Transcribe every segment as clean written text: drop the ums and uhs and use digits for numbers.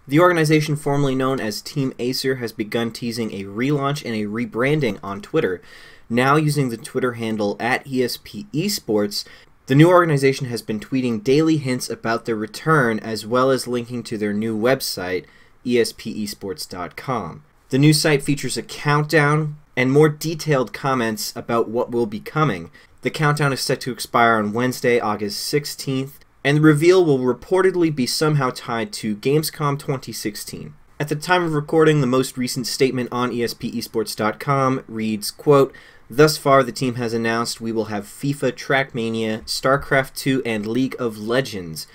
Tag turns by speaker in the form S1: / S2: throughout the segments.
S1: The organization formerly known as Team Acer has begun teasing a relaunch and a rebranding on Twitter. Now using the Twitter handle at ESP Esports, the new organization has been tweeting daily hints about their return as well as linking to their new website, espesports.com. The new site features a countdown and more detailed comments about what will be coming. The countdown is set to expire on Wednesday, August 16th, and the reveal will reportedly be somehow tied to Gamescom 2016. At the time of recording, the most recent statement on espesports.com reads, quote, "Thus far, the team has announced we will have FIFA Trackmania, StarCraft 2, and League of Legends.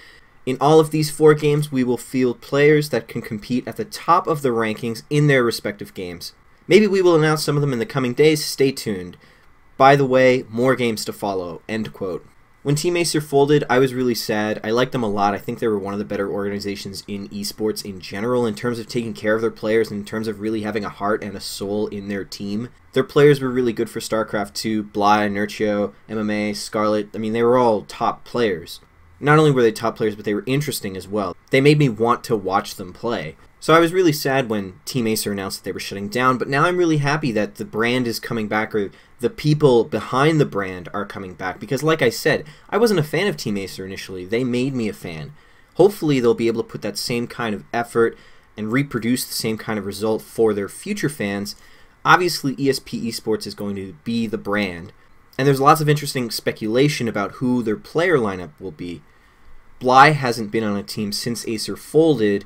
S1: In all of these 4 games, we will field players that can compete at the top of the rankings in their respective games. Maybe we will announce some of them in the coming days, stay tuned. By the way, more games to follow," end quote. When Team Acer folded, I was really sad. I liked them a lot. I think they were one of the better organizations in esports in general in terms of taking care of their players and in terms of really having a heart and a soul in their team. Their players were really good for StarCraft 2, Bly, Nurchio, MMA, Scarlet. I mean, they were all top players. Not only were they top players, but they were interesting as well. They made me want to watch them play. So I was really sad when Team Acer announced that they were shutting down, but now I'm really happy that the brand is coming back, or the people behind the brand are coming back, because like I said, I wasn't a fan of Team Acer initially. They made me a fan. Hopefully they'll be able to put that same kind of effort and reproduce the same kind of result for their future fans. Obviously ESP Esports is going to be the brand, and there's lots of interesting speculation about who their player lineup will be. Bly hasn't been on a team since Acer folded,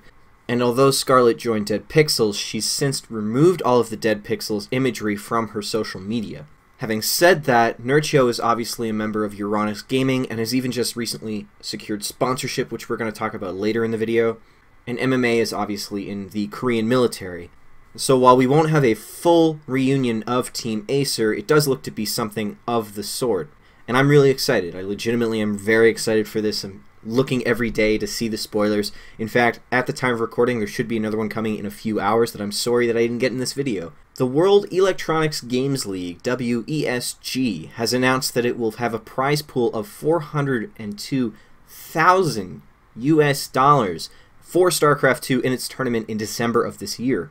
S1: and although Scarlet joined Dead Pixels, she's since removed all of the Dead Pixels imagery from her social media. Having said that, Nurchio is obviously a member of Uranus Gaming and has even just recently secured sponsorship, which we're going to talk about later in the video. And MMA is obviously in the Korean military. So while we won't have a full reunion of Team Acer, it does look to be something of the sort. And I'm really excited. I legitimately am very excited for this. I'm looking every day to see the spoilers. In fact, at the time of recording, there should be another one coming in a few hours that I'm sorry that I didn't get in this video. The World Electronics Games League, WESG, has announced that it will have a prize pool of $402,000 US for StarCraft 2 in its tournament in December of this year.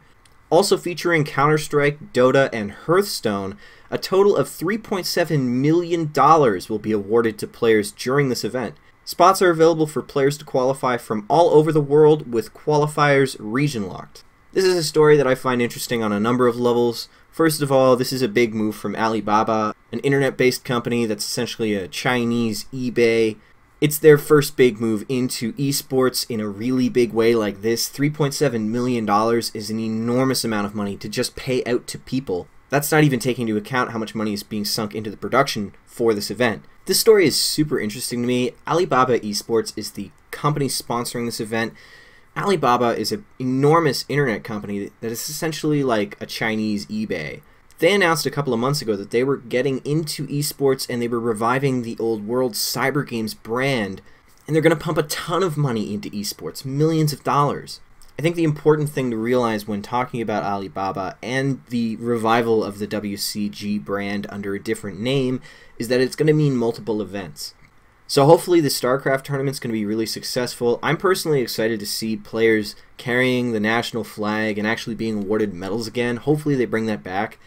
S1: Also featuring Counter-Strike, Dota, and Hearthstone, a total of $3.7 million will be awarded to players during this event. Spots are available for players to qualify from all over the world, with qualifiers region-locked. This is a story that I find interesting on a number of levels. First of all, this is a big move from Alibaba, an internet-based company that's essentially a Chinese eBay. It's their first big move into esports in a really big way like this. $3.7 million is an enormous amount of money to just pay out to people. That's not even taking into account how much money is being sunk into the production for this event. This story is super interesting to me. Alibaba Esports is the company sponsoring this event. Alibaba is an enormous internet company that is essentially like a Chinese eBay. They announced a couple of months ago that they were getting into esports and they were reviving the old World Cyber Games brand, and they're going to pump a ton of money into esports, millions of dollars. I think the important thing to realize when talking about Alibaba and the revival of the WCG brand under a different name is that it's going to mean multiple events. So hopefully the StarCraft tournament's going to be really successful. I'm personally excited to see players carrying the national flag and actually being awarded medals again. Hopefully they bring that back.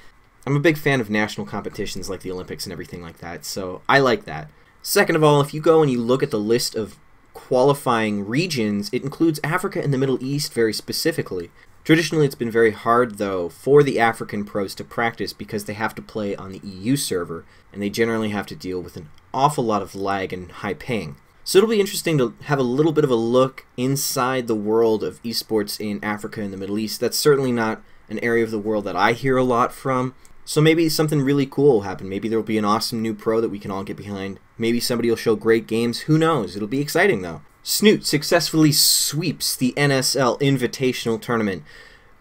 S1: I'm a big fan of national competitions like the Olympics and everything like that, so I like that. Second of all, if you go and you look at the list of qualifying regions, it includes Africa and the Middle East very specifically. Traditionally, it's been very hard, though, for the African pros to practice because they have to play on the EU server, and they generally have to deal with an awful lot of lag and high ping. So it'll be interesting to have a little bit of a look inside the world of esports in Africa and the Middle East. That's certainly not an area of the world that I hear a lot from. So maybe something really cool will happen. Maybe there'll be an awesome new pro that we can all get behind. Maybe somebody will show great games. Who knows? It'll be exciting, though. Snute successfully sweeps the NSL Invitational Tournament,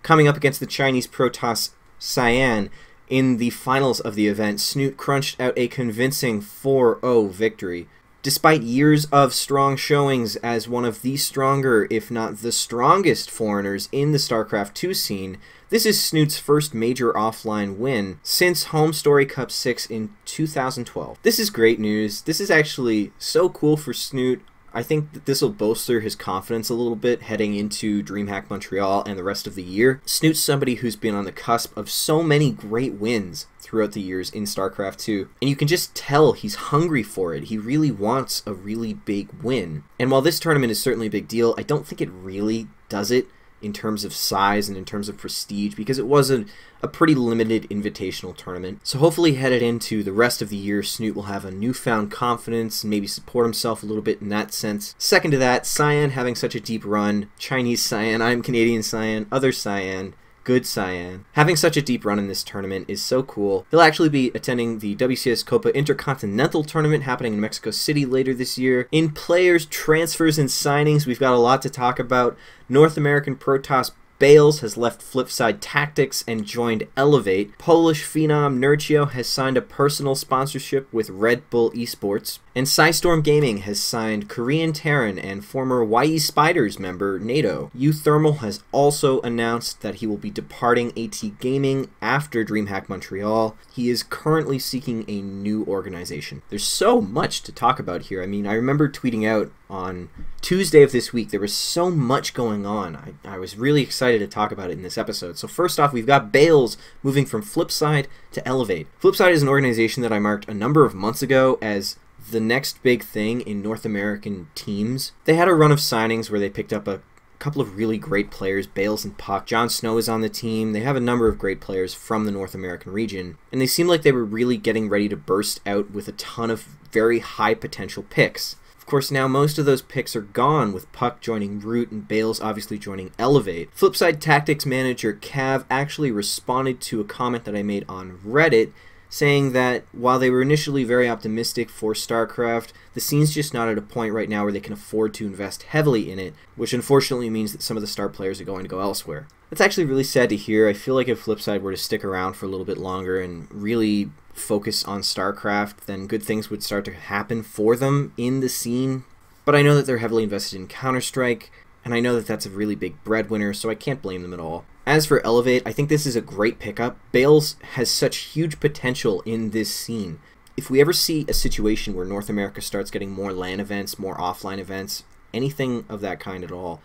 S1: coming up against the Chinese Protoss Cyan in the finals of the event. Snute crunched out a convincing 4-0 victory. Despite years of strong showings as one of the stronger, if not the strongest foreigners in the StarCraft 2 scene, this is Snute's first major offline win since Home Story Cup 6 in 2012. This is great news. This is actually so cool for Snute. I think that this will bolster his confidence a little bit heading into DreamHack Montreal and the rest of the year. Snoot's somebody who's been on the cusp of so many great wins throughout the years in StarCraft 2, and you can just tell he's hungry for it. He really wants a really big win. And while this tournament is certainly a big deal, I don't think it really does it in terms of size and in terms of prestige, because it was a pretty limited invitational tournament. So hopefully headed into the rest of the year, Snoot will have a newfound confidence and maybe support himself a little bit in that sense. Second to that, Cyan having such a deep run. Chinese Cyan, I'm Canadian Cyan, other Cyan, good Cyan. Having such a deep run in this tournament is so cool. He'll actually be attending the WCS Copa Intercontinental Tournament happening in Mexico City later this year. In players, transfers, and signings, we've got a lot to talk about. North American Protoss Bales has left Flipside Tactics and joined Elevate. Polish phenom Nurchio has signed a personal sponsorship with Red Bull Esports. And Psystorm Gaming has signed Korean Terran and former YE Spiders member NATO. Uthermal has also announced that he will be departing AT Gaming after DreamHack Montreal. He is currently seeking a new organization. There's so much to talk about here. I mean, I remember tweeting out on Tuesday of this week, there was so much going on. I was really excited to talk about it in this episode. So first off, we've got Bales moving from Flipside to Elevate. Flipside is an organization that I marked a number of months ago as the next big thing in North American teams. They had a run of signings where they picked up a couple of really great players, Bales and Puck. Jon Snow is on the team. They have a number of great players from the North American region, and they seem like they were really getting ready to burst out with a ton of very high potential picks. Of course, now most of those picks are gone, with Puck joining Root and Bales obviously joining Elevate. Flipside Tactics manager Cav actually responded to a comment that I made on Reddit, saying that while they were initially very optimistic for StarCraft, the scene's just not at a point right now where they can afford to invest heavily in it, which unfortunately means that some of the star players are going to go elsewhere. That's actually really sad to hear. I feel like if Flipside were to stick around for a little bit longer and really focus on StarCraft, then good things would start to happen for them in the scene. But I know that they're heavily invested in Counter-Strike, and I know that that's a really big breadwinner, so I can't blame them at all. As for Elevate, I think this is a great pickup. Bales has such huge potential in this scene. If we ever see a situation where North America starts getting more LAN events, more offline events, anything of that kind at all,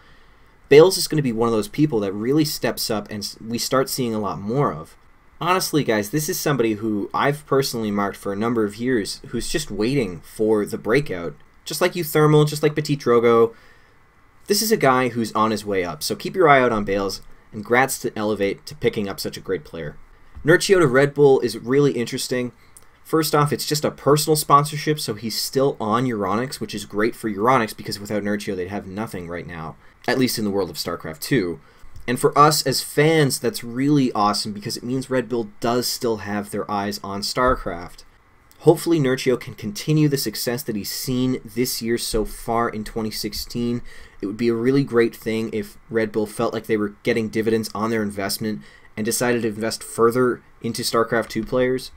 S1: Bales is going to be one of those people that really steps up and we start seeing a lot more of. Honestly, guys, this is somebody who I've personally marked for a number of years who's just waiting for the breakout. Just like Uthermal, just like Petit Drogo. This is a guy who's on his way up, so keep your eye out on Bales. And grats to Elevate to picking up such a great player. Nurchio to Red Bull is really interesting. First off, it's just a personal sponsorship, so he's still on Euronics, which is great for Euronics because without Nurchio they'd have nothing right now, at least in the world of StarCraft 2. And for us as fans, that's really awesome because it means Red Bull does still have their eyes on StarCraft. Hopefully Nurchio can continue the success that he's seen this year so far in 2016. It would be a really great thing if Red Bull felt like they were getting dividends on their investment and decided to invest further into StarCraft 2 players.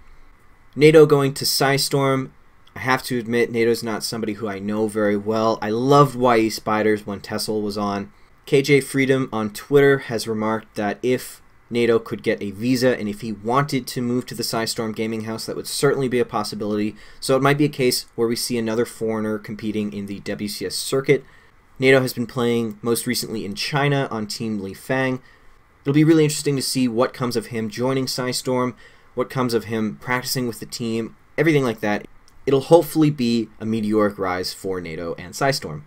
S1: NATO going to Psystorm. I have to admit, NATO's not somebody who I know very well. I loved YE Spiders when Tessel was on. KJ Freedom on Twitter has remarked that if NATO could get a visa, and if he wanted to move to the Psystorm Gaming House, that would certainly be a possibility. So it might be a case where we see another foreigner competing in the WCS circuit. NATO has been playing most recently in China on Team Li Fang. It'll be really interesting to see what comes of him joining Psystorm, what comes of him practicing with the team, everything like that. It'll hopefully be a meteoric rise for NATO and Psystorm.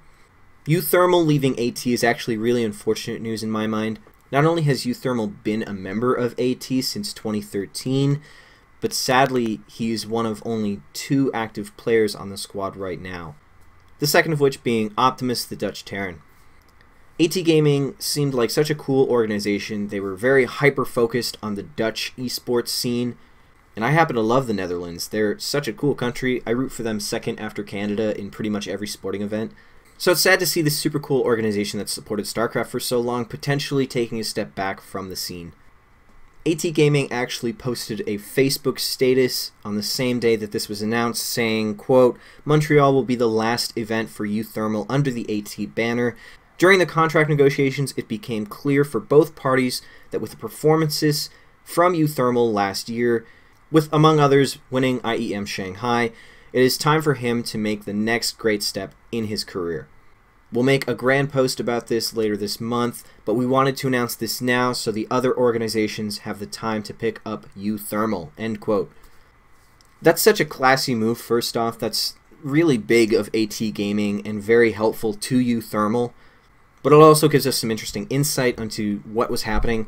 S1: Uthermal leaving AT is actually really unfortunate news in my mind. Not only has Uthermal been a member of AT since 2013, but sadly he's one of only 2 active players on the squad right now. The second of which being Optimus the Dutch Terran. AT Gaming seemed like such a cool organization. They were very hyper-focused on the Dutch esports scene, and I happen to love the Netherlands. They're such a cool country. I root for them second after Canada in pretty much every sporting event. So it's sad to see this super cool organization that supported StarCraft for so long potentially taking a step back from the scene. AT Gaming actually posted a Facebook status on the same day that this was announced saying, quote, "Montreal will be the last event for Uthermal under the AT banner. During the contract negotiations, it became clear for both parties that with the performances from Uthermal last year, with among others winning IEM Shanghai, it is time for him to make the next great step in his career. We'll make a grand post about this later this month, but we wanted to announce this now so the other organizations have the time to pick up Euthermal, end quote. That's such a classy move, first off. That's really big of AT Gaming and very helpful to Euthermal, but it also gives us some interesting insight into what was happening.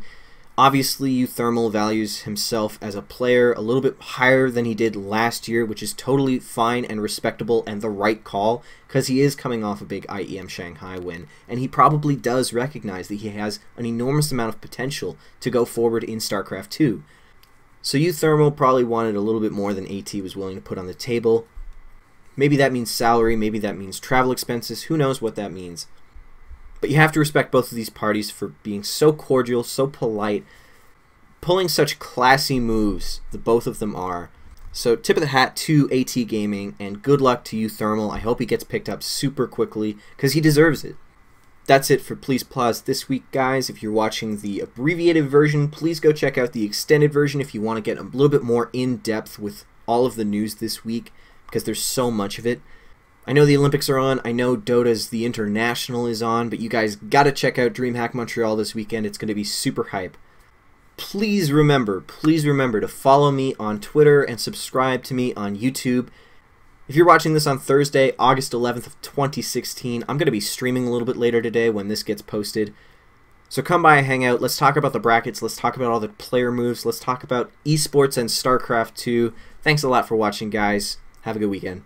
S1: Obviously, Euthermal values himself as a player a little bit higher than he did last year, which is totally fine and respectable and the right call, because he is coming off a big IEM Shanghai win, and he probably does recognize that he has an enormous amount of potential to go forward in StarCraft 2. So Euthermal probably wanted a little bit more than AT was willing to put on the table. Maybe that means salary, maybe that means travel expenses, who knows what that means. But you have to respect both of these parties for being so cordial, so polite, pulling such classy moves, the both of them are. So tip of the hat to AT Gaming, and good luck to Euthermal. I hope he gets picked up super quickly, because he deserves it. That's it for Please Pause this week, guys. If you're watching the abbreviated version, please go check out the extended version if you want to get a little bit more in-depth with all of the news this week, because there's so much of it. I know the Olympics are on, I know Dota's The International is on, but you guys gotta check out DreamHack Montreal this weekend. It's gonna be super hype. Please remember to follow me on Twitter and subscribe to me on YouTube. If you're watching this on Thursday, August 11th of 2016, I'm gonna be streaming a little bit later today when this gets posted. So come by and hang out. Let's talk about the brackets. Let's talk about all the player moves. Let's talk about esports and StarCraft 2. Thanks a lot for watching, guys. Have a good weekend.